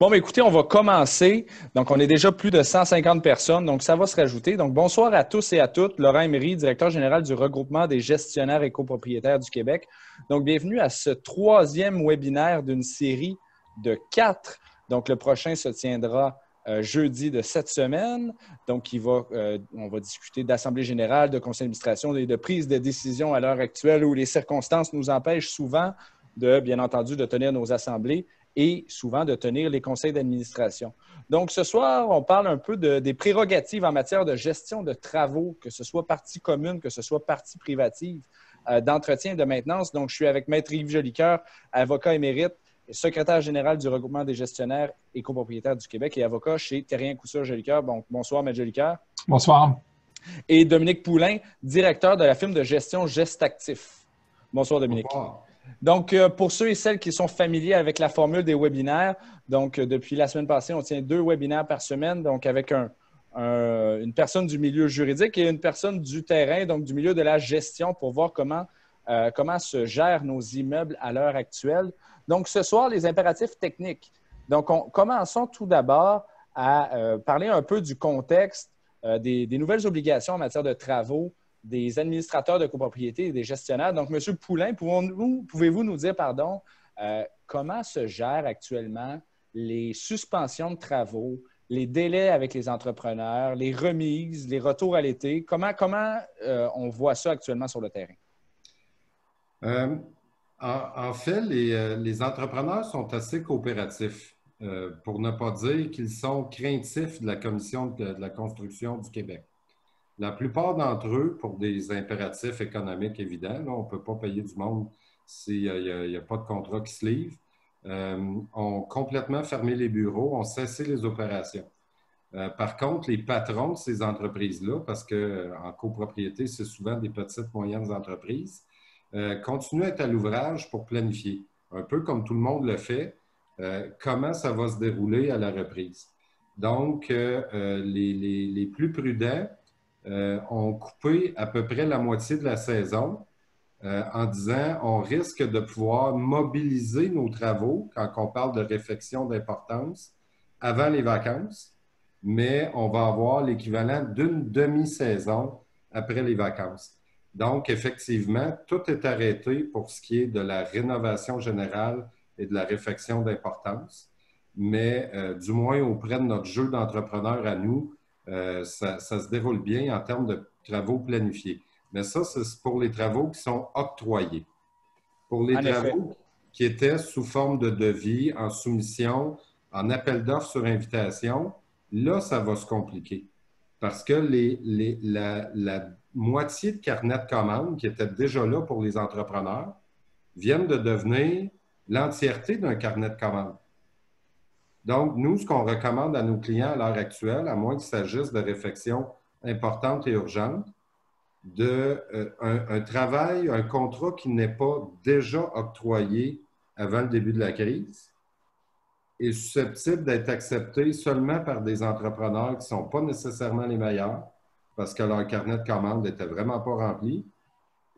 Bon, mais écoutez, on va commencer. Donc, on est déjà plus de 150 personnes, donc ça va se rajouter. Donc, bonsoir à tous et à toutes. Laurent Emery, directeur général du regroupement des gestionnaires et copropriétaires du Québec. Donc, bienvenue à ce troisième webinaire d'une série de 4. Donc, le prochain se tiendra jeudi de cette semaine. Donc, on va discuter d'assemblée générale, de conseil d'administration et de prise de décision à l'heure actuelle où les circonstances nous empêchent souvent bien entendu, de tenir nos assemblées et souvent de tenir les conseils d'administration. Donc, ce soir, on parle un peu des prérogatives en matière de gestion de travaux, que ce soit partie commune, que ce soit partie privative, d'entretien et de maintenance. Donc, je suis avec Maître Yves Jolicoeur, avocat émérite, secrétaire général du regroupement des gestionnaires et copropriétaires du Québec et avocat chez Terrien Couture Jolicoeur. Donc, bonsoir, Maître Jolicoeur. Bonsoir. Et Dominique Poulain, directeur de la firme de gestion Gestactif. Bonsoir, Dominique. Bonsoir. Donc, pour ceux et celles qui sont familiers avec la formule des webinaires, donc depuis la semaine passée, on tient 2 webinaires par semaine, donc avec une personne du milieu juridique et une personne du terrain, donc du milieu de la gestion pour voir comment se gèrent nos immeubles à l'heure actuelle. Donc, ce soir, les impératifs techniques. Donc, commençons tout d'abord à parler un peu du contexte des nouvelles obligations en matière de travaux des administrateurs de copropriété et des gestionnaires. Donc, M. Poulain, pouvez-vous nous dire, comment se gèrent actuellement les suspensions de travaux, les délais avec les entrepreneurs, les remises, les retours à l'été? Comment on voit ça actuellement sur le terrain? En fait, les entrepreneurs sont assez coopératifs, pour ne pas dire qu'ils sont craintifs de la Commission de la construction du Québec. La plupart d'entre eux, pour des impératifs économiques évidents, là, on ne peut pas payer du monde s'il n'y a pas de contrat qui se livre, ont complètement fermé les bureaux, ont cessé les opérations. Par contre, les patrons de ces entreprises-là, parce qu'en copropriété, c'est souvent des petites, moyennes entreprises, continuent à être à l'ouvrage pour planifier, un peu comme tout le monde le fait, comment ça va se dérouler à la reprise. Donc, les plus prudents ont coupé à peu près la moitié de la saison en disant on risque de pouvoir mobiliser nos travaux quand on parle de réfection d'importance avant les vacances, mais on va avoir l'équivalent d'une demi-saison après les vacances. Donc, effectivement, tout est arrêté pour ce qui est de la rénovation générale et de la réfection d'importance, mais du moins auprès de notre jeu d'entrepreneurs à nous, ça se déroule bien en termes de travaux planifiés. Mais ça, c'est pour les travaux qui sont octroyés. Pour les travaux qui étaient sous forme de devis, en soumission, en appel d'offres sur invitation, là, ça va se compliquer. Parce que la moitié de carnet de commandes qui était déjà là pour les entrepreneurs viennent de devenir l'entièreté d'un carnet de commandes. Donc, nous, ce qu'on recommande à nos clients à l'heure actuelle, à moins qu'il s'agisse de réflexions importantes et urgentes, un travail, un contrat qui n'est pas déjà octroyé avant le début de la crise est susceptible d'être accepté seulement par des entrepreneurs qui ne sont pas nécessairement les meilleurs parce que leur carnet de commandes n'était vraiment pas rempli,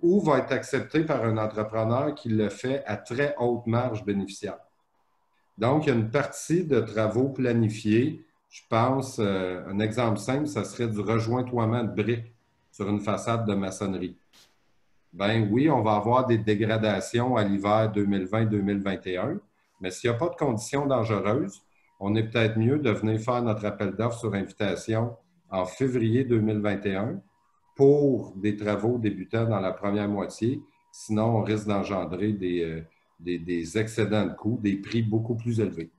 ou va être accepté par un entrepreneur qui le fait à très haute marge bénéficiaire. Donc, il y a une partie de travaux planifiés. Je pense, un exemple simple, ça serait du rejointoiement de briques sur une façade de maçonnerie. Ben oui, on va avoir des dégradations à l'hiver 2020-2021, mais s'il n'y a pas de conditions dangereuses, on est peut-être mieux de venir faire notre appel d'offres sur invitation en février 2021 pour des travaux débutant dans la première moitié. Sinon, on risque d'engendrer des excédents de coûts, des prix beaucoup plus élevés.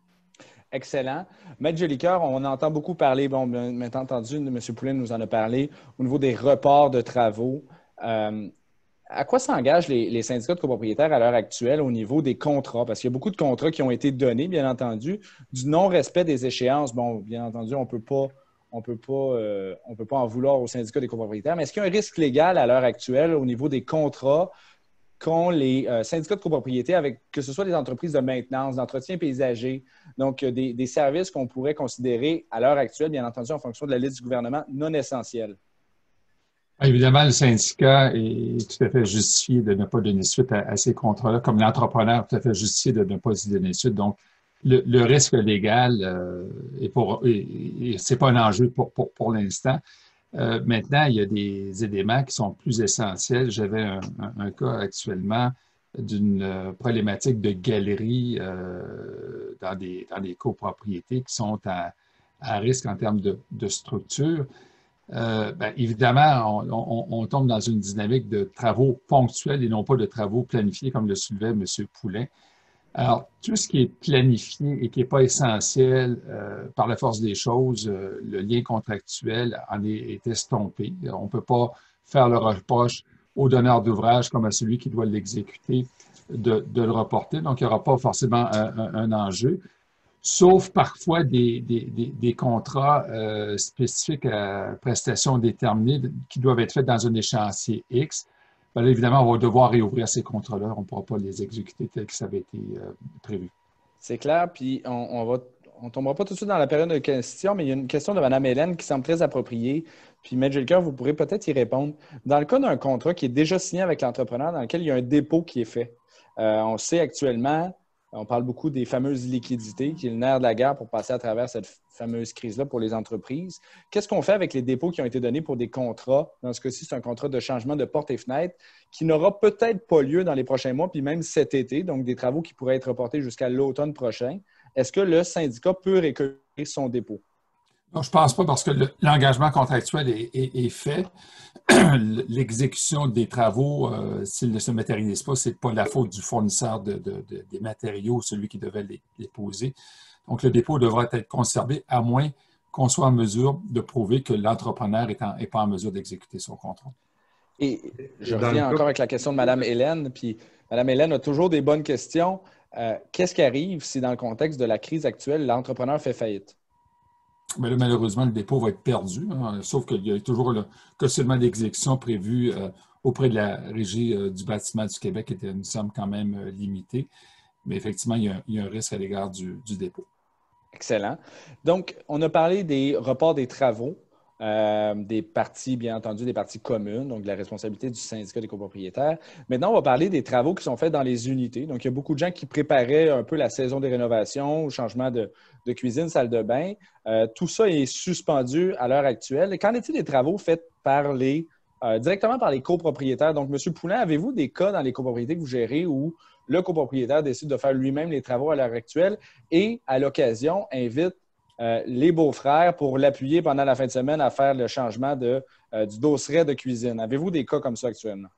Excellent. Maître Jolicoeur, on entend beaucoup parler, bon, bien entendu, M. Poulain nous en a parlé, au niveau des reports de travaux. À quoi s'engagent les syndicats de copropriétaires à l'heure actuelle au niveau des contrats? Parce qu'il y a beaucoup de contrats qui ont été donnés, bien entendu, du non-respect des échéances. Bon, bien entendu, on peut pas en vouloir aux syndicats des copropriétaires, mais est-ce qu'il y a un risque légal à l'heure actuelle au niveau des contrats qu'ont les syndicats de copropriété avec, que ce soit des entreprises de maintenance, d'entretien paysager, donc des services qu'on pourrait considérer à l'heure actuelle, bien entendu, en fonction de la liste du gouvernement, non essentiels? Évidemment, le syndicat est tout à fait justifié de ne pas donner suite à ces contrats-là, comme l'entrepreneur est tout à fait justifié de ne pas y donner suite. Donc, le risque légal c'est pas un enjeu pour l'instant. Maintenant, il y a des éléments qui sont plus essentiels. J'avais un cas actuellement d'une problématique de galerie dans des copropriétés qui sont à risque en termes de structure. Évidemment, on tombe dans une dynamique de travaux ponctuels et non pas de travaux planifiés, comme le soulevait M. Poulin. Alors, tout ce qui est planifié et qui n'est pas essentiel, par la force des choses, le lien contractuel est estompé. On ne peut pas faire le reproche au donneur d'ouvrage comme à celui qui doit l'exécuter de le reporter. Donc, il n'y aura pas forcément un enjeu, sauf parfois des contrats spécifiques à prestations déterminées qui doivent être faits dans un échéancier X. Là, évidemment, on va devoir réouvrir ces contrats-là. On ne pourra pas les exécuter tels que ça avait été prévu. C'est clair, puis on ne tombera pas tout de suite dans la période de questions, mais il y a une question de Mme Hélène qui semble très appropriée. Puis, M. Jelker, vous pourrez peut-être y répondre. Dans le cas d'un contrat qui est déjà signé avec l'entrepreneur, dans lequel il y a un dépôt qui est fait, on sait actuellement, on parle beaucoup des fameuses liquidités, qui est le nerf de la guerre pour passer à travers cette fameuse crise-là pour les entreprises. Qu'est-ce qu'on fait avec les dépôts qui ont été donnés pour des contrats? Dans ce cas-ci, c'est un contrat de changement de portes et fenêtres qui n'aura peut-être pas lieu dans les prochains mois, puis même cet été, donc des travaux qui pourraient être reportés jusqu'à l'automne prochain. Est-ce que le syndicat peut récupérer son dépôt? Non, je ne pense pas parce que l'engagement contractuel est fait. L'exécution des travaux, s'ils ne se matérialisent pas, ce n'est pas la faute du fournisseur des matériaux, celui qui devait les poser. Donc, le dépôt devra être conservé à moins qu'on soit en mesure de prouver que l'entrepreneur n'est pas en mesure d'exécuter son contrat. Et je reviens encore avec la question de Mme Hélène. Puis Mme Hélène a toujours des bonnes questions. Qu'est-ce qui arrive si, dans le contexte de la crise actuelle, l'entrepreneur fait faillite? Mais là, malheureusement, le dépôt va être perdu, hein, sauf qu'il y a toujours le questionnement d'exécution prévu auprès de la Régie du bâtiment du Québec, qui était une somme quand même limitée. Mais effectivement, il y a un risque à l'égard du dépôt. Excellent. Donc, on a parlé des reports des travaux, des parties, bien entendu, des parties communes, donc de la responsabilité du syndicat des copropriétaires. Maintenant, on va parler des travaux qui sont faits dans les unités. Donc, il y a beaucoup de gens qui préparaient un peu la saison des rénovations, changement de cuisine, salle de bain. Tout ça est suspendu à l'heure actuelle. Qu'en est-il des travaux faits directement par les copropriétaires? Donc, M. Poulin, avez-vous des cas dans les copropriétés que vous gérez où le copropriétaire décide de faire lui-même les travaux à l'heure actuelle et, à l'occasion, invite les beaux-frères pour l'appuyer pendant la fin de semaine à faire le changement du dosseret de cuisine? Avez-vous des cas comme ça actuellement?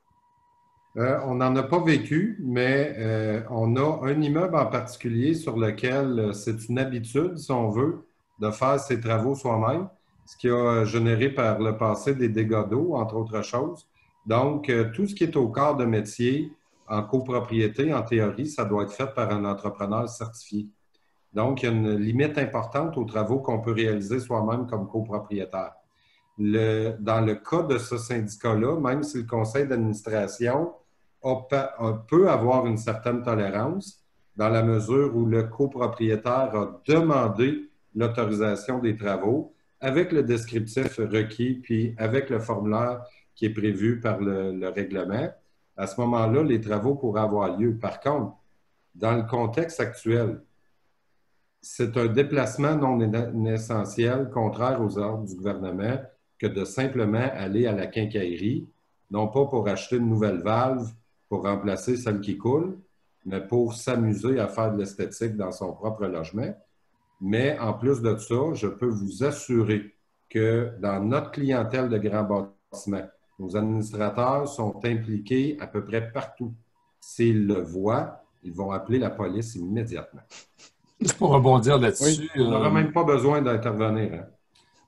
On n'en a pas vécu, mais on a un immeuble en particulier sur lequel c'est une habitude, si on veut, de faire ses travaux soi-même, ce qui a généré par le passé des dégâts d'eau, entre autres choses. Donc, tout ce qui est au corps de métier, en copropriété, en théorie, ça doit être fait par un entrepreneur certifié. Donc, il y a une limite importante aux travaux qu'on peut réaliser soi-même comme copropriétaire. Dans le cas de ce syndicat-là, même si le conseil d'administration peut avoir une certaine tolérance, dans la mesure où le copropriétaire a demandé l'autorisation des travaux avec le descriptif requis, puis avec le formulaire qui est prévu par le règlement, à ce moment-là, les travaux pourraient avoir lieu. Par contre, dans le contexte actuel, c'est un déplacement non essentiel, contraire aux ordres du gouvernement, que de simplement aller à la quincaillerie, non pas pour acheter une nouvelle valve pour remplacer celle qui coule, mais pour s'amuser à faire de l'esthétique dans son propre logement. Mais en plus de ça, je peux vous assurer que dans notre clientèle de grands bâtiments, nos administrateurs sont impliqués à peu près partout. S'ils le voient, ils vont appeler la police immédiatement. Juste pour rebondir là-dessus. Oui, on n'aura même pas besoin d'intervenir. Hein.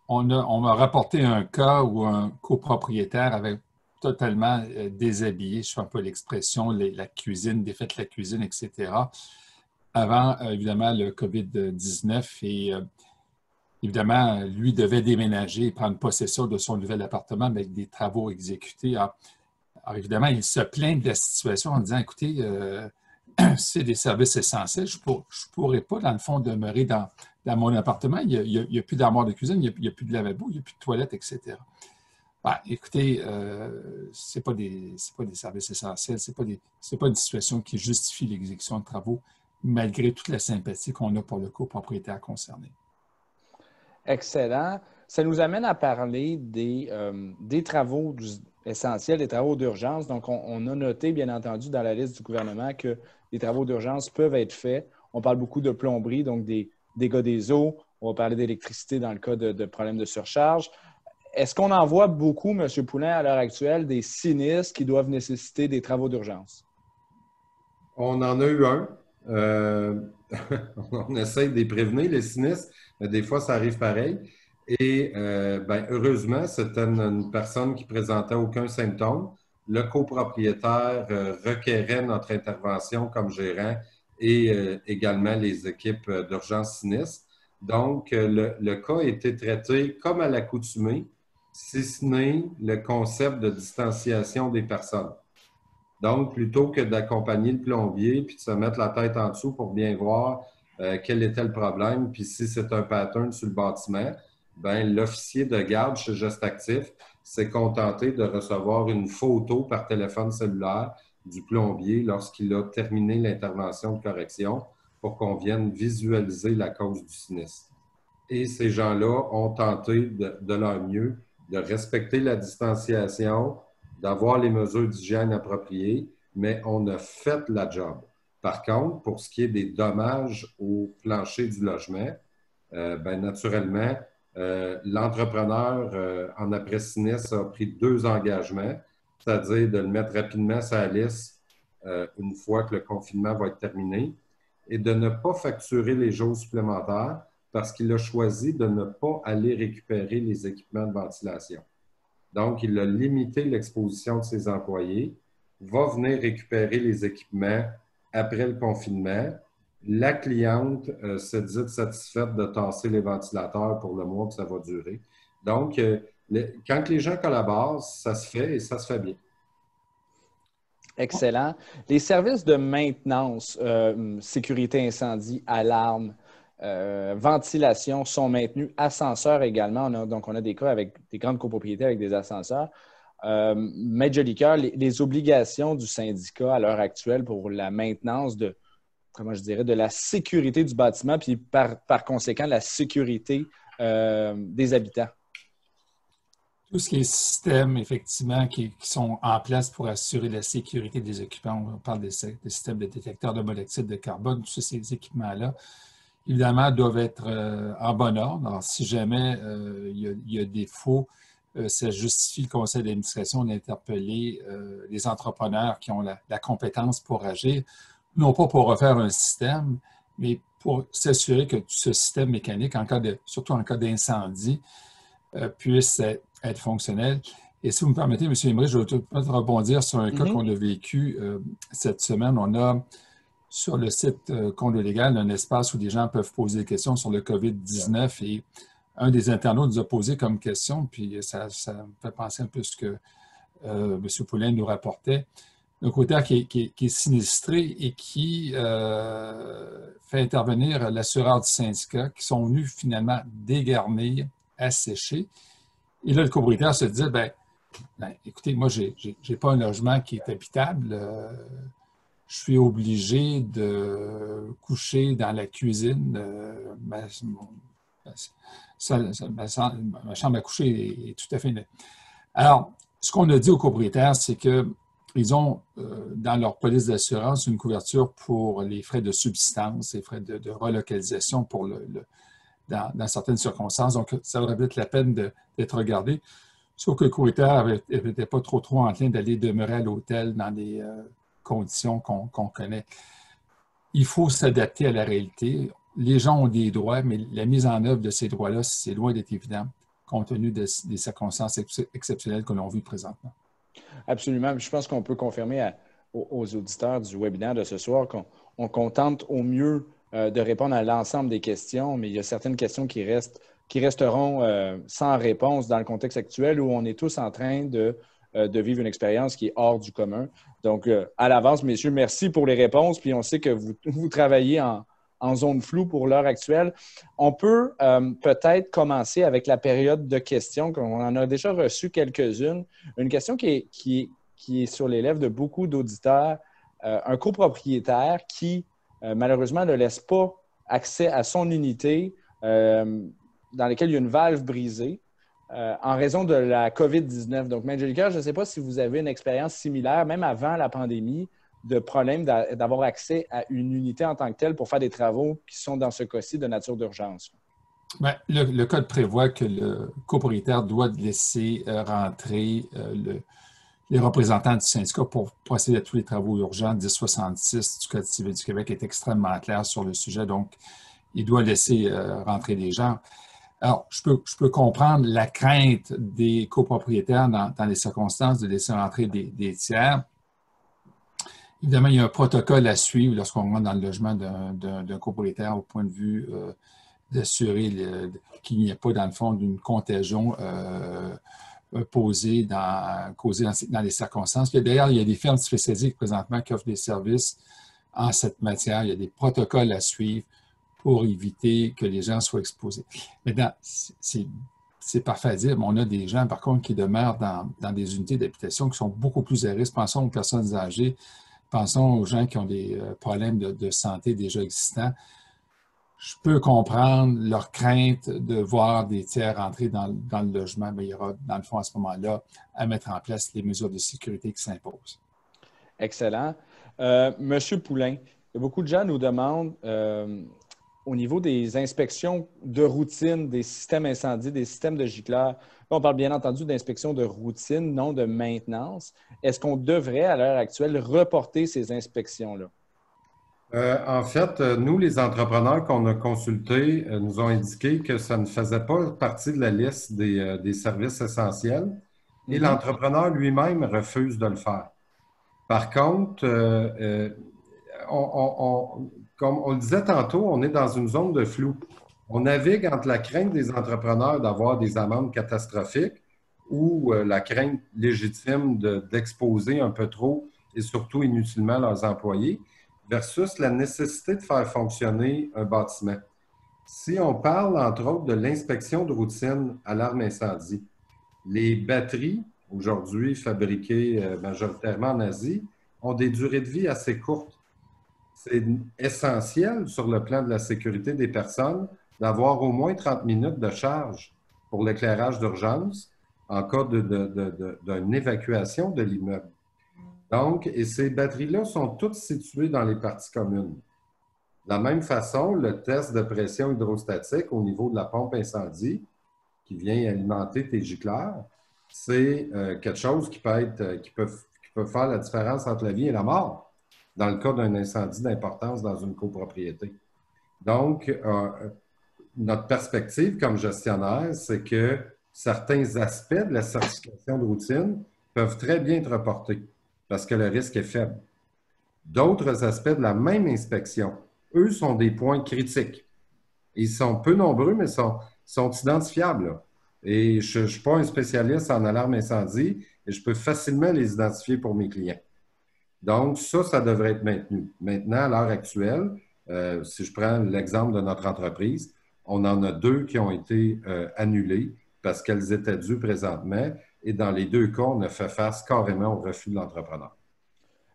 On m'a rapporté un cas où un copropriétaire avait totalement déshabillé, je fais un peu l'expression, la cuisine, défait la cuisine, etc. Avant, évidemment, le COVID-19 et évidemment, lui devait déménager et prendre possession de son nouvel appartement avec des travaux exécutés. Alors évidemment, il se plaint de la situation en disant, écoutez, c'est des services essentiels, je ne pourrais pas, dans le fond, demeurer dans mon appartement. Il n'y a plus d'armoire de cuisine, il n'y a plus de lavabo, il n'y a plus de toilette, etc. Ben, écoutez, ce n'est pas des services essentiels, ce n'est pas une situation qui justifie l'exécution de travaux malgré toute la sympathie qu'on a pour le copropriétaire concerné. Excellent. Ça nous amène à parler des travaux essentiels, des travaux d'urgence. Donc, on a noté, bien entendu, dans la liste du gouvernement que les travaux d'urgence peuvent être faits. On parle beaucoup de plomberie, donc des dégâts des eaux. On va parler d'électricité dans le cas de problèmes de surcharge. Est-ce qu'on en voit beaucoup, M. Poulin, à l'heure actuelle, des sinistres qui doivent nécessiter des travaux d'urgence? On en a eu un. On essaie de les prévenir, les sinistres, mais des fois, ça arrive pareil. Et heureusement, c'était une personne qui présentait aucun symptôme. Le copropriétaire requérait notre intervention comme gérant et également les équipes d'urgence sinistre. Donc, le cas a été traité comme à l'accoutumée, si ce n'est le concept de distanciation des personnes. Donc, plutôt que d'accompagner le plombier puis de se mettre la tête en dessous pour bien voir quel était le problème, puis si c'est un pattern sur le bâtiment, ben l'officier de garde chez Geste Actif s'est contenté de recevoir une photo par téléphone cellulaire du plombier lorsqu'il a terminé l'intervention de correction pour qu'on vienne visualiser la cause du sinistre. Et ces gens-là ont tenté de leur mieux de respecter la distanciation, d'avoir les mesures d'hygiène appropriées, mais on a fait la job. Par contre, pour ce qui est des dommages au plancher du logement, naturellement, l'entrepreneur en après-sinistre a pris 2 engagements, c'est-à-dire de le mettre rapidement sur la liste une fois que le confinement va être terminé et de ne pas facturer les jours supplémentaires parce qu'il a choisi de ne pas aller récupérer les équipements de ventilation. Donc, il a limité l'exposition de ses employés, va venir récupérer les équipements après le confinement. La cliente s'est dite satisfaite de tasser les ventilateurs pour le mois que ça va durer. Donc, quand les gens collaborent, ça se fait et ça se fait bien. Excellent. Les services de maintenance, sécurité incendie, alarme, ventilation sont maintenus, ascenseurs également. On a des cas avec des grandes copropriétés avec des ascenseurs. Maître Jolicoeur, les obligations du syndicat à l'heure actuelle pour la maintenance de la sécurité du bâtiment, puis par conséquent, la sécurité des habitants. Tout ce qui est systèmes, effectivement, qui sont en place pour assurer la sécurité des occupants. On parle des systèmes de détecteurs de monoxyde de carbone, tous ces équipements-là, évidemment, doivent être en bon ordre. Alors, si jamais il y a défaut, ça justifie le conseil d'administration d'interpeller les entrepreneurs qui ont la compétence pour agir, non pas pour refaire un système, mais pour s'assurer que tout ce système mécanique, surtout en cas d'incendie, puisse être fonctionnel. Et si vous me permettez, M. Emery, je vais peut-être rebondir sur un cas qu'on a vécu cette semaine. On a sur le site Condo Légal un espace où les gens peuvent poser des questions sur le COVID-19 et un des internautes nous a posé comme question, puis ça me fait penser un peu à ce que M. Poulin nous rapportait. Un copropriétaire qui est sinistré et qui fait intervenir l'assureur du syndicat qui sont venus finalement dégarnir, assécher. Et là, le copropriétaire se disait, écoutez, moi, j'ai pas un logement qui est habitable. Je suis obligé de coucher dans la cuisine. Ma chambre à coucher est tout à fait nette. Alors, ce qu'on a dit aux copropriétaires, c'est qu'ils ont dans leur police d'assurance une couverture pour les frais de subsistance, les frais de relocalisation dans certaines circonstances. Donc, ça vaudrait peut-être la peine d'être regardé. Sauf que le copropriétaire n'était pas trop enclin d'aller demeurer à l'hôtel dans des conditions qu'on connaît. Il faut s'adapter à la réalité. Les gens ont des droits, mais la mise en œuvre de ces droits-là, c'est loin d'être évident, compte tenu des circonstances exceptionnelles que l'on vit présentement. Absolument. Je pense qu'on peut confirmer aux auditeurs du webinaire de ce soir qu'on contente au mieux de répondre à l'ensemble des questions, mais il y a certaines questions qui resteront sans réponse dans le contexte actuel où on est tous en train de vivre une expérience qui est hors du commun. Donc, à l'avance, messieurs, merci pour les réponses. Puis on sait que vous travaillez en zone floue pour l'heure actuelle. On peut peut-être commencer avec la période de questions. On en a déjà reçu quelques-unes. Une question qui est sur les lèvres de beaucoup d'auditeurs. Un copropriétaire qui malheureusement, ne laisse pas accès à son unité dans laquelle il y a une valve brisée en raison de la COVID-19. Donc, Angelica, je ne sais pas si vous avez une expérience similaire, même avant la pandémie, de problème d'avoir accès à une unité en tant que telle pour faire des travaux qui sont, dans ce cas-ci, de nature d'urgence. Bien, le code prévoit que le copropriétaire doit laisser rentrer les représentants du syndicat pour procéder à tous les travaux urgents. 1066 du Code civil du Québec est extrêmement clair sur le sujet, donc il doit laisser rentrer les gens. Alors, je peux comprendre la crainte des copropriétaires dans les circonstances de laisser rentrer des tiers. Évidemment, il y a un protocole à suivre lorsqu'on rentre dans le logement d'un copropriétaire au point de vue d'assurer qu'il n'y ait pas, dans le fond, d'une contagion causée dans les circonstances. D'ailleurs, il y a des firmes spécialisées présentement qui offrent des services en cette matière. Il y a des protocoles à suivre pour éviter que les gens soient exposés. Maintenant, c'est parfait à dire, mais on a des gens, par contre, qui demeurent dans des unités d'habitation qui sont beaucoup plus à risque. Pensons aux personnes âgées, pensons aux gens qui ont des problèmes de santé déjà existants. Je peux comprendre leur crainte de voir des tiers entrer dans le logement, mais il y aura, dans le fond, à ce moment-là, à mettre en place les mesures de sécurité qui s'imposent. Excellent. Monsieur Poulain, il y a beaucoup de gens nous demandent au niveau des inspections de routine des systèmes incendies, des systèmes de gicleurs. On parle bien entendu d'inspection de routine, non de maintenance. Est-ce qu'on devrait, à l'heure actuelle, reporter ces inspections-là? En fait, nous, les entrepreneurs qu'on a consultés, nous ont indiqué que ça ne faisait pas partie de la liste des services essentiels et l'entrepreneur lui-même refuse de le faire. Par contre, comme on le disait tantôt, on est dans une zone de flou. On navigue entre la crainte des entrepreneurs d'avoir des amendes catastrophiques ou la crainte légitime d'exposer un peu trop et surtout inutilement leurs employés versus la nécessité de faire fonctionner un bâtiment. Si on parle, entre autres, de l'inspection de routine alarme incendie, les batteries, aujourd'hui fabriquées majoritairement en Asie, ont des durées de vie assez courtes. C'est essentiel sur le plan de la sécurité des personnes d'avoir au moins 30 minutes de charge pour l'éclairage d'urgence en cas d'une évacuation de l'immeuble. Donc, et ces batteries-là sont toutes situées dans les parties communes. De la même façon, le test de pression hydrostatique au niveau de la pompe incendie qui vient alimenter tes gicleurs, c'est quelque chose qui peut faire la différence entre la vie et la mort dans le cas d'un incendie d'importance dans une copropriété. Donc, notre perspective comme gestionnaire, c'est que certains aspects de la certification de routine peuvent très bien être reportés parce que le risque est faible. D'autres aspects de la même inspection, eux, sont des points critiques. Ils sont peu nombreux, mais sont identifiables, là. Et je ne suis pas un spécialiste en alarme incendie et je peux facilement les identifier pour mes clients. Donc, ça devrait être maintenu. Maintenant, à l'heure actuelle, si je prends l'exemple de notre entreprise, on en a 2 qui ont été annulées parce qu'elles étaient dues présentement. Et dans les 2 cas, on a fait face carrément au refus de l'entrepreneur.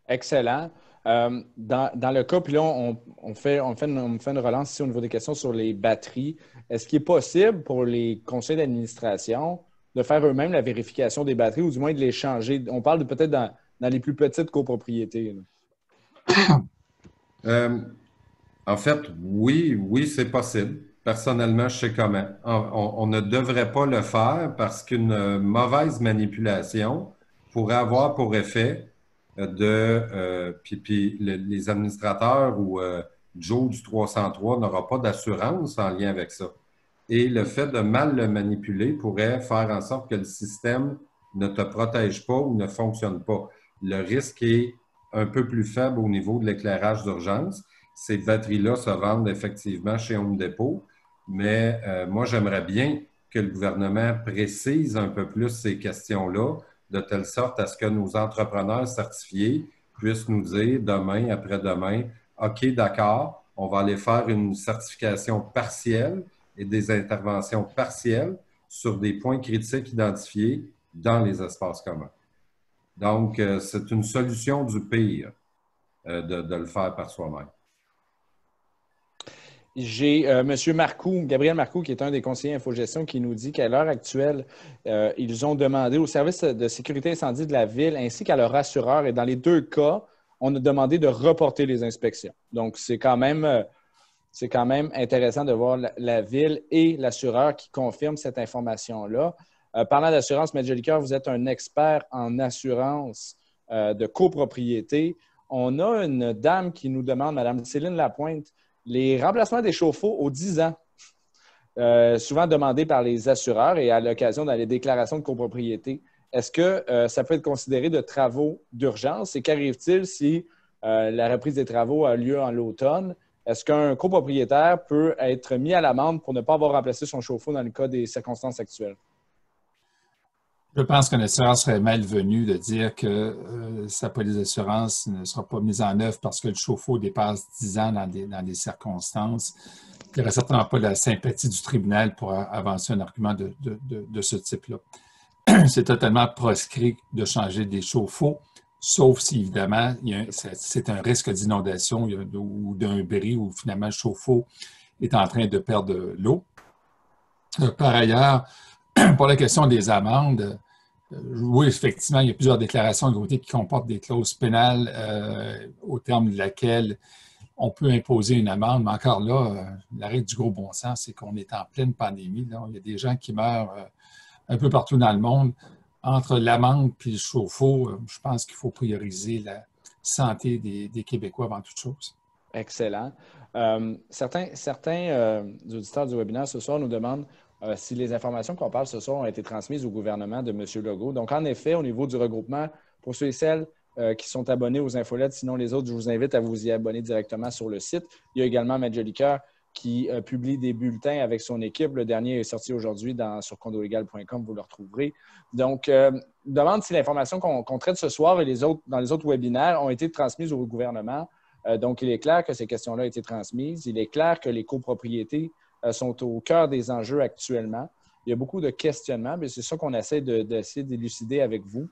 Excellent. Dans le cas, puis là, on fait une relance ici au niveau des questions sur les batteries. Est-ce qu'il est possible pour les conseils d'administration de faire eux-mêmes la vérification des batteries ou du moins de les changer? On parle peut-être dans les plus petites copropriétés. En fait, oui, c'est possible. Personnellement, je sais comment. On ne devrait pas le faire parce qu'une mauvaise manipulation pourrait avoir pour effet puis les administrateurs ou Joe du 303 n'aura pas d'assurance en lien avec ça. Et le fait de mal le manipuler pourrait faire en sorte que le système ne te protège pas ou ne fonctionne pas. Le risque est un peu plus faible au niveau de l'éclairage d'urgence. Ces batteries-là se vendent effectivement chez Home Depot, mais moi, j'aimerais bien que le gouvernement précise un peu plus ces questions-là, de telle sorte à ce que nos entrepreneurs certifiés puissent nous dire demain, après-demain, OK, d'accord, on va aller faire une certification partielle et des interventions partielles sur des points critiques identifiés dans les espaces communs. Donc, c'est une solution du pire de le faire par soi-même. J'ai M. Marcoux, Gabriel Marcoux, qui est un des conseillers Infogestion, qui nous dit qu'à l'heure actuelle, ils ont demandé au service de sécurité incendie de la Ville ainsi qu'à leur assureur, et dans les deux cas, on a demandé de reporter les inspections. Donc, c'est quand même intéressant de voir la Ville et l'assureur qui confirment cette information-là. Parlant d'assurance, M. Jolicoeur, vous êtes un expert en assurance de copropriété. On a une dame qui nous demande, Mme Céline Lapointe, les remplacements des chauffe-eau aux 10 ans, souvent demandés par les assureurs et à l'occasion dans les déclarations de copropriété. Est-ce que ça peut être considéré de travaux d'urgence? Et qu'arrive-t-il si la reprise des travaux a lieu en l'automne? Est-ce qu'un copropriétaire peut être mis à l'amende pour ne pas avoir remplacé son chauffe-eau dans le cas des circonstances actuelles? Je pense qu'un assureur serait malvenu de dire que sa police d'assurance ne sera pas mise en œuvre parce que le chauffe-eau dépasse 10 ans dans des circonstances. Il n'y aurait certainement pas la sympathie du tribunal pour avancer un argument de ce type-là. C'est totalement proscrit de changer des chauffe-eau, sauf si, évidemment, c'est un risque d'inondation ou d'un bris où, finalement, le chauffe-eau est en train de perdre de l'eau. Par ailleurs, pour la question des amendes, oui, effectivement, il y a plusieurs déclarations de côté qui comportent des clauses pénales au terme de laquelle on peut imposer une amende. Mais encore là, la règle du gros bon sens, c'est qu'on est en pleine pandémie. Là. Il y a des gens qui meurent un peu partout dans le monde. Entre l'amende et le chauffe-eau, je pense qu'il faut prioriser la santé des Québécois avant toute chose. Excellent. Certains auditeurs du webinaire ce soir nous demandent si les informations qu'on parle ce soir ont été transmises au gouvernement de M. Legault. Donc, en effet, au niveau du regroupement, pour ceux et celles qui sont abonnés aux infolettes, sinon les autres, je vous invite à vous y abonner directement sur le site. Il y a également M. Jolicoeur qui publie des bulletins avec son équipe. Le dernier est sorti aujourd'hui sur condolégal.com, vous le retrouverez. Donc, demande si l'information qu'on traite ce soir et dans les autres webinaires ont été transmises au gouvernement. Donc, il est clair que ces questions-là ont été transmises. Il est clair que les copropriétés sont au cœur des enjeux actuellement. Il y a beaucoup de questionnements, mais c'est ça qu'on essaie d'essayer d'élucider avec vous.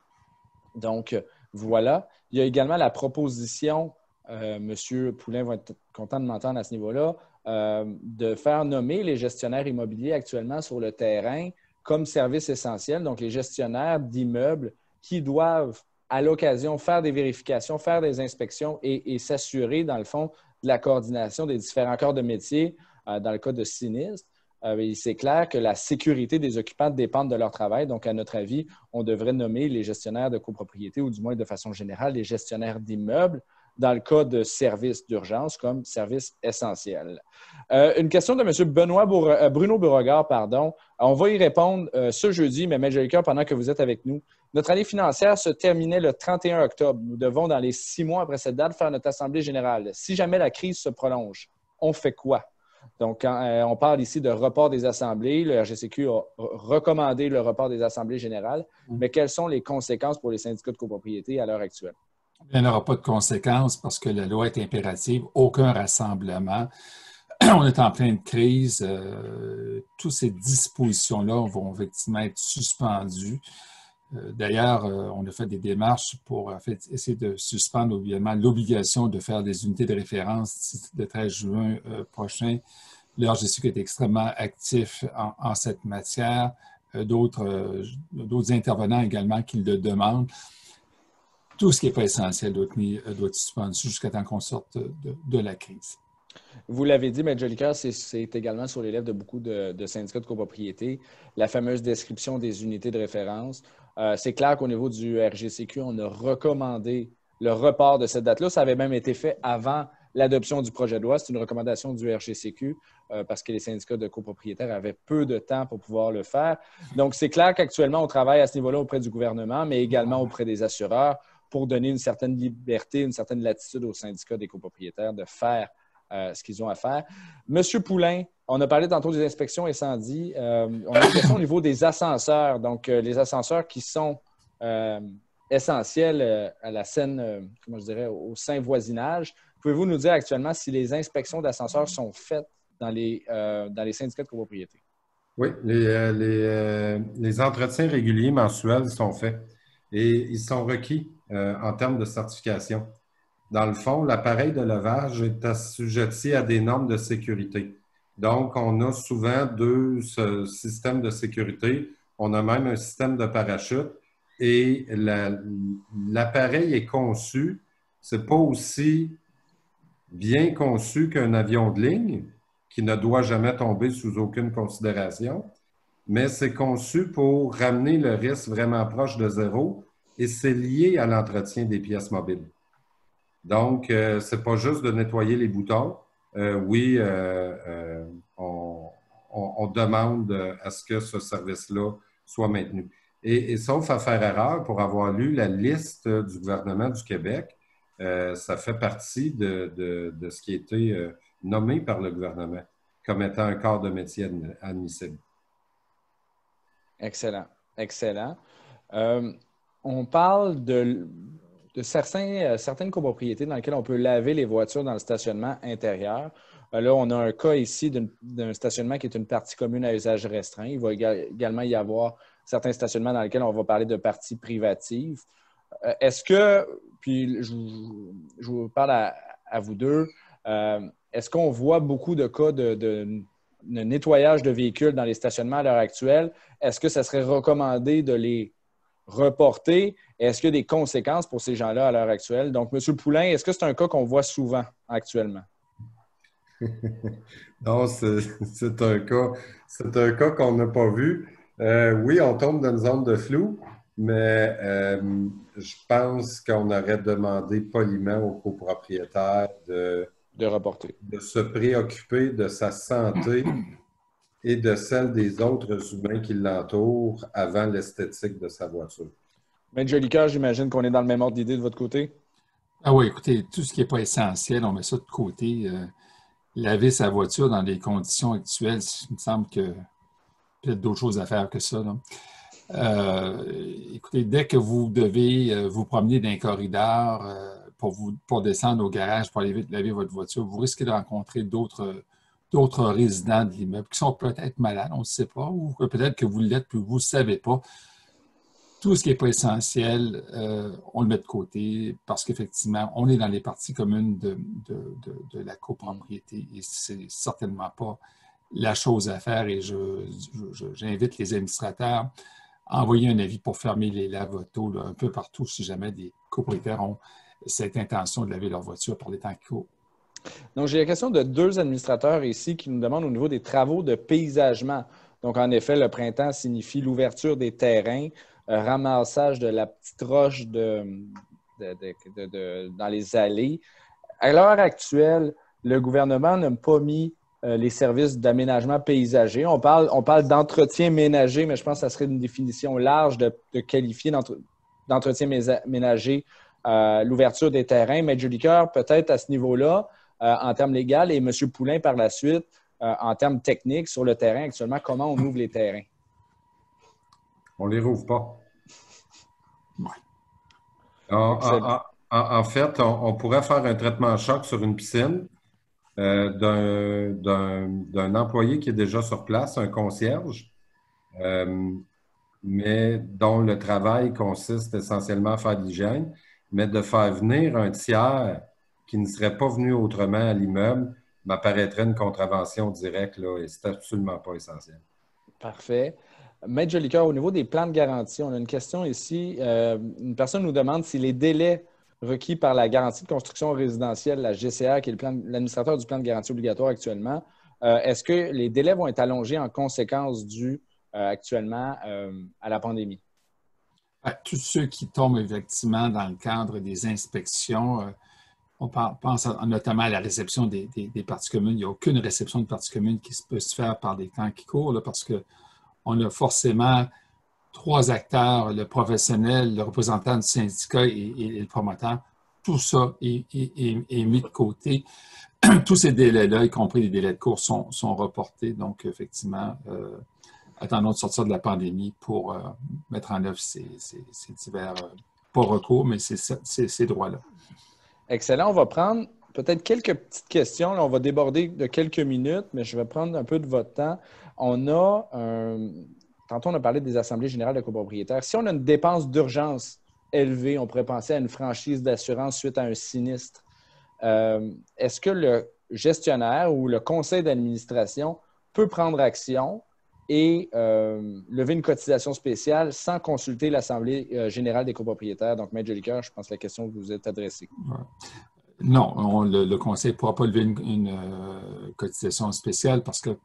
Donc, voilà. Il y a également la proposition, M. Poulin va être content de m'entendre à ce niveau-là, de faire nommer les gestionnaires immobiliers actuellement sur le terrain comme service essentiel, donc les gestionnaires d'immeubles qui doivent, à l'occasion, faire des vérifications, faire des inspections et s'assurer, dans le fond, de la coordination des différents corps de métier dans le cas de sinistre. C'est clair que la sécurité des occupants dépend de leur travail. Donc, à notre avis, on devrait nommer les gestionnaires de copropriété ou du moins de façon générale les gestionnaires d'immeubles dans le cas de services d'urgence comme service essentiel. Une question de M. Bruno Beauregard, pardon. On va y répondre ce jeudi, mais M. Jolicoeur, pendant que vous êtes avec nous. Notre année financière se terminait le 31 octobre. Nous devons, dans les 6 mois après cette date, faire notre assemblée générale. Si jamais la crise se prolonge, on fait quoi? Donc, on parle ici de report des assemblées. Le RGCQ a recommandé le report des assemblées générales. Mais quelles sont les conséquences pour les syndicats de copropriété à l'heure actuelle? Il n'y aura pas de conséquences parce que la loi est impérative. Aucun rassemblement. On est en pleine crise. Toutes ces dispositions-là vont effectivement être suspendues. D'ailleurs, on a fait des démarches pour essayer de suspendre l'obligation de faire des unités de référence le 13 juin prochain. Le RGCQ est extrêmement actif en cette matière. D'autres intervenants également qui le demandent. Tout ce qui n'est pas essentiel doit être suspendu jusqu'à temps qu'on sorte de la crise. Vous l'avez dit, M. Jolicoeur, c'est également sur les lèvres de beaucoup de syndicats de copropriété, la fameuse description des unités de référence. C'est clair qu'au niveau du RGCQ, on a recommandé le report de cette date-là. Ça avait même été fait avant l'adoption du projet de loi. C'est une recommandation du RGCQ parce que les syndicats de copropriétaires avaient peu de temps pour pouvoir le faire. Donc, c'est clair qu'actuellement, on travaille à ce niveau-là auprès du gouvernement, mais également auprès des assureurs pour donner une certaine liberté, une certaine latitude aux syndicats des copropriétaires de faire ce qu'ils ont à faire. Monsieur Poulin, on a parlé tantôt des inspections incendies. On a une question au niveau des ascenseurs. Donc, les ascenseurs qui sont essentiels à la scène, comment je dirais, au sein voisinage. Pouvez-vous nous dire actuellement si les inspections d'ascenseurs sont faites dans les syndicats de copropriété? Oui, les entretiens réguliers mensuels sont faits et ils sont requis en termes de certification. dans le fond, l'appareil de levage est assujetti à des normes de sécurité. Donc, on a souvent deux systèmes de sécurité. On a même un système de parachute et l'appareil est conçu. C'est pas aussi bien conçu qu'un avion de ligne qui ne doit jamais tomber sous aucune considération, mais c'est conçu pour ramener le risque vraiment proche de zéro et c'est lié à l'entretien des pièces mobiles. Donc, c'est pas juste de nettoyer les boutons. Oui, on demande à ce que ce service-là soit maintenu. Et sauf à faire erreur, pour avoir lu la liste du gouvernement du Québec, ça fait partie de ce qui a été nommé par le gouvernement comme étant un corps de métier admissible. Excellent, excellent. On parle de certaines copropriétés dans lesquelles on peut laver les voitures dans le stationnement intérieur. Là, on a un cas ici d'un stationnement qui est une partie commune à usage restreint. Il va également y avoir certains stationnements dans lesquels on va parler de parties privatives. Est-ce que, puis je vous parle à vous deux, est-ce qu'on voit beaucoup de cas de nettoyage de véhicules dans les stationnements à l'heure actuelle? Est-ce que ça serait recommandé de les reporter? Est-ce qu'il y a des conséquences pour ces gens-là à l'heure actuelle? Donc, M. Poulain, est-ce que c'est un cas qu'on voit souvent actuellement? Non, c'est un cas qu'on n'a pas vu. Oui, on tombe dans une zone de flou, mais je pense qu'on aurait demandé poliment aux copropriétaires de reporter, de se préoccuper de sa santé et de celle des autres humains qui l'entourent avant l'esthétique de sa voiture. Maître Jolicoeur, j'imagine qu'on est dans le même ordre d'idée de votre côté? Ah oui, écoutez, tout ce qui n'est pas essentiel, on met ça de côté. Laver sa voiture dans les conditions actuelles, il me semble que peut-être d'autres choses à faire que ça. Écoutez, dès que vous devez vous promener dans un corridor pour descendre au garage pour aller laver votre voiture, vous risquez de rencontrer d'autres résidents de l'immeuble qui sont peut-être malades, on ne sait pas, ou peut-être que vous l'êtes puis vous ne savez pas. Tout ce qui n'est pas essentiel, on le met de côté parce qu'effectivement, on est dans les parties communes de la copropriété et c'est certainement pas la chose à faire et j'invite les administrateurs à envoyer un avis pour fermer les lave-autos un peu partout si jamais des copropriétaires ont cette intention de laver leur voiture par les temps qui courent. Donc, j'ai la question de deux administrateurs ici qui nous demandent au niveau des travaux de paysagement. Donc, en effet, le printemps signifie l'ouverture des terrains, ramassage de la petite roche dans les allées. À l'heure actuelle, le gouvernement n'a pas mis les services d'aménagement paysager. On parle d'entretien ménager, mais je pense que ça serait une définition large de qualifier d'entretien ménager l'ouverture des terrains. Maître Jolicoeur, peut-être à ce niveau-là, en termes légaux, et M. Poulain par la suite, en termes techniques sur le terrain actuellement, comment on ouvre les terrains? On ne les rouvre pas. Ouais. En fait, on pourrait faire un traitement choc sur une piscine d'un employé qui est déjà sur place, un concierge, mais dont le travail consiste essentiellement à faire de l'hygiène, mais de faire venir un tiers qui ne serait pas venu autrement à l'immeuble m'apparaîtrait une contravention directe là, et c'est absolument pas essentiel. Parfait. Maître Jolicoeur, au niveau des plans de garantie, on a une question ici. Une personne nous demande si les délais requis par la garantie de construction résidentielle, la GCR, qui est l'administrateur du plan de garantie obligatoire actuellement, est-ce que les délais vont être allongés en conséquence dû actuellement à la pandémie? Tous ceux qui tombent effectivement dans le cadre des inspections, on pense notamment à la réception des parties communes. Il n'y a aucune réception de parties communes qui peut se faire par des temps qui courent là, parce qu'on a forcément trois acteurs, le professionnel, le représentant du syndicat et le promoteur. Tout ça est mis de côté. Tous ces délais-là, y compris les délais de cours, sont reportés. Donc, effectivement, attendons de sortir de la pandémie pour mettre en œuvre ces divers, pas recours, mais ces droits-là. Excellent. On va prendre peut-être quelques petites questions. Là, on va déborder de quelques minutes, mais je vais prendre un peu de votre temps. Tantôt, on a parlé des assemblées générales de copropriétaires. Si on a une dépense d'urgence élevé. On pourrait penser à une franchise d'assurance suite à un sinistre. Est-ce que le gestionnaire ou le conseil d'administration peut prendre action et lever une cotisation spéciale sans consulter l'Assemblée générale des copropriétaires? Donc, Maître Jolicoeur, je pense que la question que vous vous êtes adressée. Non, le conseil ne pourra pas lever une cotisation spéciale parce qu'il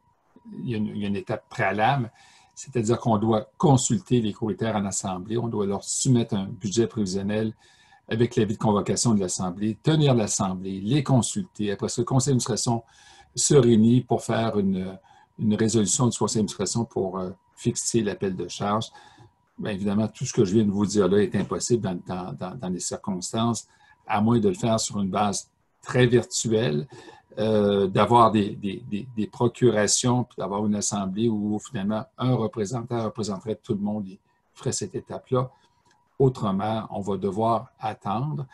y a une étape préalable, c'est-à-dire qu'on doit consulter les copropriétaires en Assemblée, on doit leur soumettre un budget prévisionnel avec l'avis de convocation de l'Assemblée, tenir l'Assemblée, les consulter. Après ça, le conseil d'administration se réunit pour faire une résolution du conseil d'administration pour fixer l'appel de charge. Bien évidemment, tout ce que je viens de vous dire là est impossible dans les circonstances, à moins de le faire sur une base très virtuelle, d'avoir des procurations, puis d'avoir une assemblée où finalement un représentant représenterait tout le monde et ferait cette étape-là. Autrement, on va devoir attendre.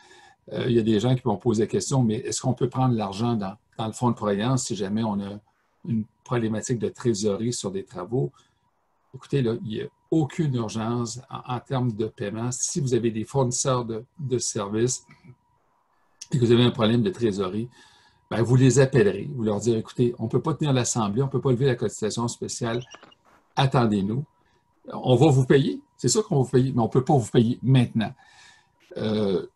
Il y a des gens qui vont poser la question, mais est-ce qu'on peut prendre l'argent dans le fonds de prévoyance si jamais on a une problématique de trésorerie sur des travaux? Écoutez, là, il n'y a aucune urgence en termes de paiement. Si vous avez des fournisseurs de services et que vous avez un problème de trésorerie, bien, vous les appellerez. Vous leur direz, écoutez, on ne peut pas tenir l'Assemblée, on ne peut pas lever la cotisation spéciale. Attendez-nous. On va vous payer. C'est sûr qu'on va vous payer, mais on ne peut pas vous payer maintenant. Il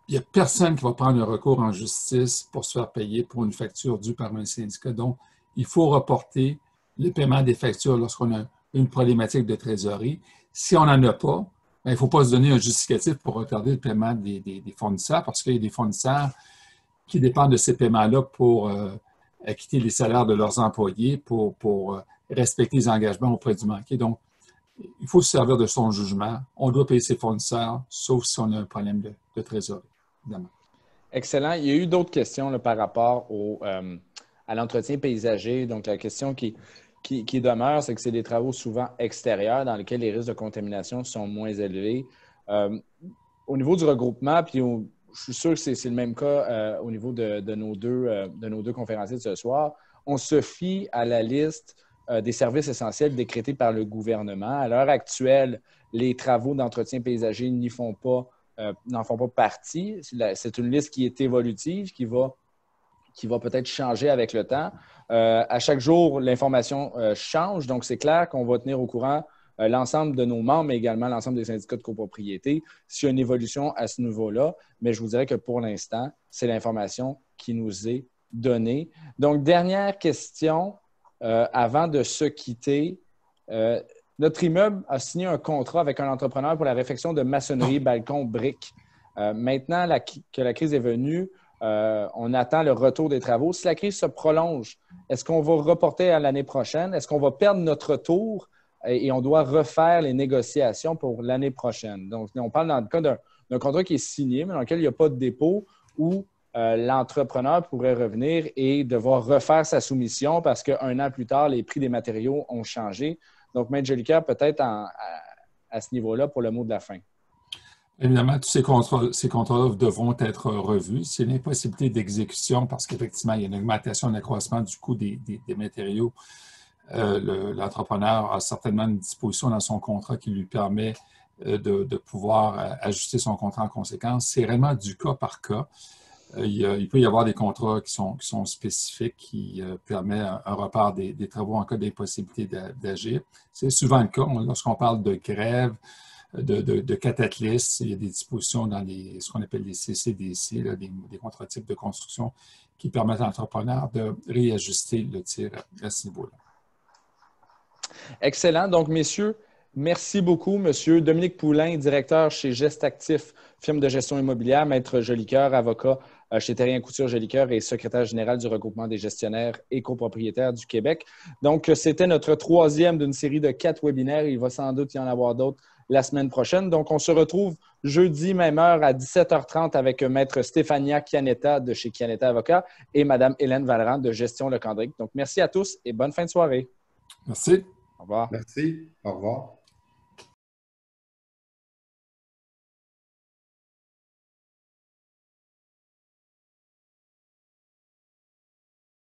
n'y a personne qui va prendre un recours en justice pour se faire payer pour une facture due par un syndicat. Donc, il faut reporter le paiement des factures lorsqu'on a une problématique de trésorerie. Si on n'en a pas, bien, il ne faut pas se donner un justificatif pour retarder le paiement des fournisseurs parce qu'il y a des fournisseurs qui dépendent de ces paiements-là pour acquitter les salaires de leurs employés, pour respecter les engagements auprès du banquier. Donc, il faut se servir de son jugement. On doit payer ses fournisseurs, sauf si on a un problème de trésorerie, évidemment. Excellent. Il y a eu d'autres questions là, par rapport à l'entretien paysager. Donc, la question qui demeure, c'est que c'est des travaux souvent extérieurs dans lesquels les risques de contamination sont moins élevés. Au niveau du regroupement, puis je suis sûr que c'est le même cas au niveau de nos deux conférenciers de ce soir, on se fie à la liste des services essentiels décrétés par le gouvernement. À l'heure actuelle, les travaux d'entretien paysager n'en font pas partie. C'est une liste qui est évolutive, qui va peut-être changer avec le temps. À chaque jour, l'information change, donc c'est clair qu'on va tenir au courant l'ensemble de nos membres, mais également l'ensemble des syndicats de copropriété, s'il y a une évolution à ce niveau-là. Mais je vous dirais que pour l'instant, c'est l'information qui nous est donnée. Donc, dernière question avant de se quitter. Notre immeuble a signé un contrat avec un entrepreneur pour la réfection de maçonnerie, balcon, briques. Maintenant que la crise est venue, on attend le retour des travaux. Si la crise se prolonge, est-ce qu'on va reporter à l'année prochaine? Est-ce qu'on va perdre notre tour et on doit refaire les négociations pour l'année prochaine? Donc, on parle dans le cas d'un contrat qui est signé, mais dans lequel il n'y a pas de dépôt où l'entrepreneur pourrait revenir et devoir refaire sa soumission parce qu'un an plus tard, les prix des matériaux ont changé. Donc, Maître Jolicoeur, peut-être à ce niveau-là pour le mot de la fin. Évidemment, tous ces contrats devront être revus. S'il y a une impossibilité d'exécution, parce qu'effectivement, il y a une augmentation, un accroissement du coût des matériaux, l'entrepreneur a certainement une disposition dans son contrat qui lui permet de pouvoir ajuster son contrat en conséquence. C'est vraiment du cas par cas. Il peut y avoir des contrats qui sont spécifiques qui permettent un report des travaux en cas d'impossibilité d'agir. C'est souvent le cas lorsqu'on parle de grève, de cataclysme. Il y a des dispositions dans ce qu'on appelle les CCDC, là, des contrats types de construction qui permettent à l'entrepreneur de réajuster le tir à ce niveau-là. Excellent. Donc, messieurs, merci beaucoup. Monsieur Dominique Poulain, directeur chez Geste Actif, firme de gestion immobilière, Maître Jolicoeur, avocat chez Terrien Couture Jolicoeur et secrétaire général du regroupement des gestionnaires et copropriétaires du Québec. Donc, c'était notre troisième d'une série de 4 webinaires. Il va sans doute y en avoir d'autres la semaine prochaine. Donc, on se retrouve jeudi, même heure, à 17h30 avec Maître Stéphania Chianetta de chez Chianetta Avocat et Mme Hélène Vallerand de Gestion Le Candric. Donc, merci à tous et bonne fin de soirée. Merci. Au revoir. Merci. Au revoir.